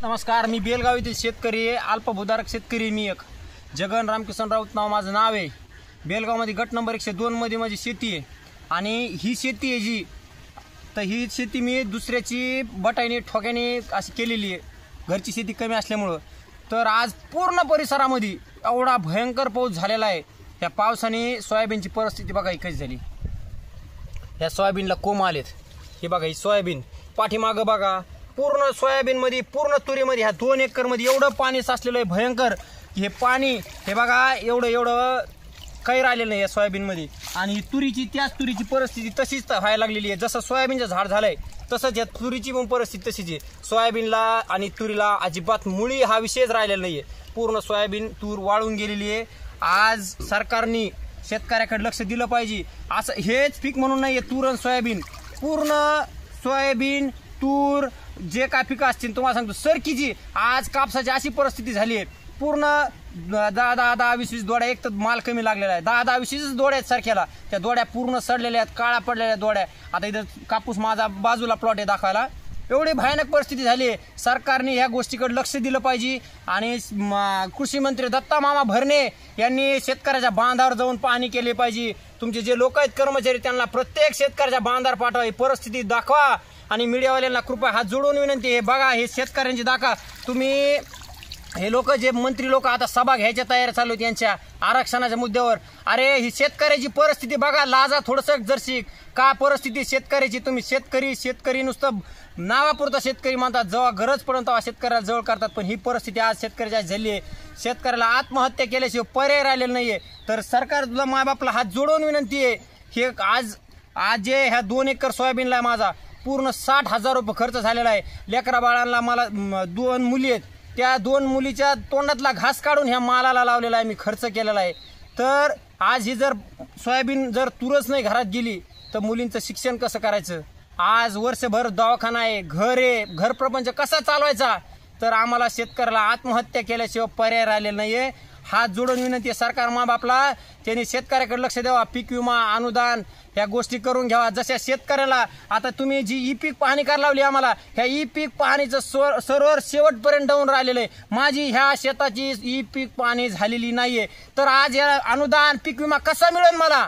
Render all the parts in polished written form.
नमस्कार, मी बेलगाव येथील शेतकरी आहे, अल्पभूधारक शेतकरी. मी एक जगन रामकिसन राऊत माझं नाव आहे. बेलगावमध्ये गट नंबर 102 मध्ये माझी शेती आहे आणि ही शेती आहे जी तर ही शेती मी दुसऱ्याची बटाईने ठोक्याने अशी केलेली आहे, घरची शेती कमी असल्यामुळं. तर आज पूर्ण परिसरामध्ये एवढा भयंकर पाऊस झालेला आहे. त्या पावसाने सोयाबीनची परिस्थिती बघा कशी झाली. ह्या सोयाबीनला कोंब आलेत. हे बघा, ही सोयाबीन पाठीमागं बघा, पूर्ण सोयाबीनमध्ये पूर्ण तुरीमध्ये ह्या 2 एकरमध्ये एवढं पाणी साचलेलं आहे भयंकर. हे पाणी हे बघा एवढं काही राहिलेलं नाही या सोयाबीनमध्ये. आणि त्याच तुरीची परिस्थिती तशीच व्हायला लागलेली आहे. जसं सोयाबीनचं झाड झालंय तसंच या तुरीची पण परिस्थिती तशीच आहे. सोयाबीनला आणि तुरीला अजिबात मुळी हा विषयच राहिलेला नाही आहे. पूर्ण सोयाबीन तूर वाळून गेलेली आहे. आज सरकारने शेतकऱ्याकडे लक्ष दिलं पाहिजे. असं हेच पीक म्हणून नाही आहे तूर आणि सोयाबीन, पूर्ण सोयाबीन तूर जे काय पिकं असतील तुम्हाला सांगतो सरकीची आज कापसाची अशी परिस्थिती झाली आहे. पूर्ण 10-20 दोड्या, एक तर माल कमी लागलेला आहे. 10-20 दोड्या आहेत सारख्याला. त्या दोड्या पूर्ण सडलेल्या आहेत, काळा पडलेल्या दोड्या. आता इथं कापूस माझा बाजूला प्लॉट आहे दाखवायला. एवढी भयानक परिस्थिती झाली आहे. सरकारने ह्या गोष्टीकडे लक्ष दिलं पाहिजे. आणि कृषी मंत्री दत्ता मामा भरणे यांनी शेतकऱ्याच्या बांधावर जाऊन पाहणी केली पाहिजे. तुमचे जे लोक आहेत कर्मचारी त्यांना प्रत्येक शेतकऱ्याच्या बांधावर पाठवा, ही परिस्थिती दाखवा. आणि मीडियावाल्यांना कृपया हात जोडून विनंती आहे, बघा हे शेतकऱ्यांची दाखवा. तुम्ही हे लोक जे मंत्री लोक आता सभा घ्यायच्या तयारी चालू आहेत यांच्या आरक्षणाच्या मुद्द्यावर. अरे ही शेतकऱ्याची परिस्थिती बघा, लाजा थोडंसं जरशी का परिस्थिती शेतकऱ्याची. तुम्ही शेतकरी नुसतं नावापुरता शेतकरी म्हणतात, जेव्हा गरज पडून तेव्हा शेतकऱ्याला जवळ करतात. पण ही परिस्थिती आज शेतकऱ्याची झाली आहे. शेतकऱ्याला आत्महत्या केल्याशिवाय पर्याय राहिलेला नाहीये. तर सरकारला मायबापला हात जोडून विनंती आहे. हे आज जे ह्या 2 एकर सोयाबीनला माझा पूर्ण 60,000 रुपये खर्च झालेला आहे. लेकरा बाळांना मला 2 मुली आहेत, त्या 2 मुलीच्या तोंडातला घास काढून ह्या मालाला लावलेला आहे, मी खर्च केलेला आहे. तर आज ही जर सोयाबीन जर तूरच नाही घरात गेली तर मुलींचं शिक्षण कसं करायचं. आज वर्षभर दवाखाना आहे, घर आहे, घर प्रपंच कसा चालवायचा. तर आम्हाला शेतकऱ्याला आत्महत्या केल्याशिवाय पर्याय राहिलेला नाहीये. हात जोडून विनंती आहे सरकार माबापला, त्यांनी शेतकऱ्याकडे लक्ष द्यावा. पीक विमा, अनुदान ह्या गोष्टी करून घ्यावा. जशा शेतकऱ्याला आता तुम्ही जी ई पीक पाहणी करायला लावली आम्हाला, ह्या ई पीक पाहणीचं सर्व्हर शेवटपर्यंत जाऊन राहिलेलं आहे. माझी ह्या शेताची ई पीक पाहणी झालेली नाहीये. तर आज या अनुदान पीक विमा कसा मिळेल मला.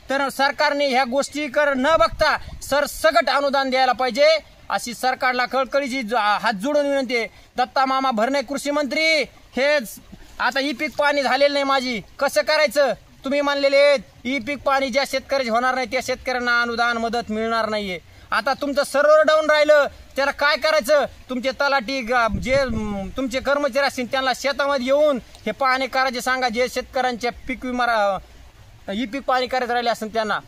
तर सरकारने ह्या गोष्टीकडे न बघता सरसकट अनुदान द्यायला पाहिजे, अशी सरकारला कळकळीची हात जोडून विनंती आहे. दत्ता मामा भरणे कृषी मंत्री, हेच आता ई पीक पाणी झालेलं नाही माझी, कसं करायचं. तुम्ही मानलेले ई पीक पाणी ज्या शेतकऱ्याचे होणार नाही त्या शेतकऱ्यांना अनुदान मदत मिळणार नाहीये. आता तुमचं सर्व्हर डाऊन राहिलं त्याला काय करायचं. तुमचे तलाठी जे तुमचे कर्मचारी असतील त्यांना शेतामध्ये येऊन हे पाणी करायचे सांगा. जे शेतकऱ्यांच्या पीक विमा ई पीक पाणी करायचं राहिले असेल त्यांना.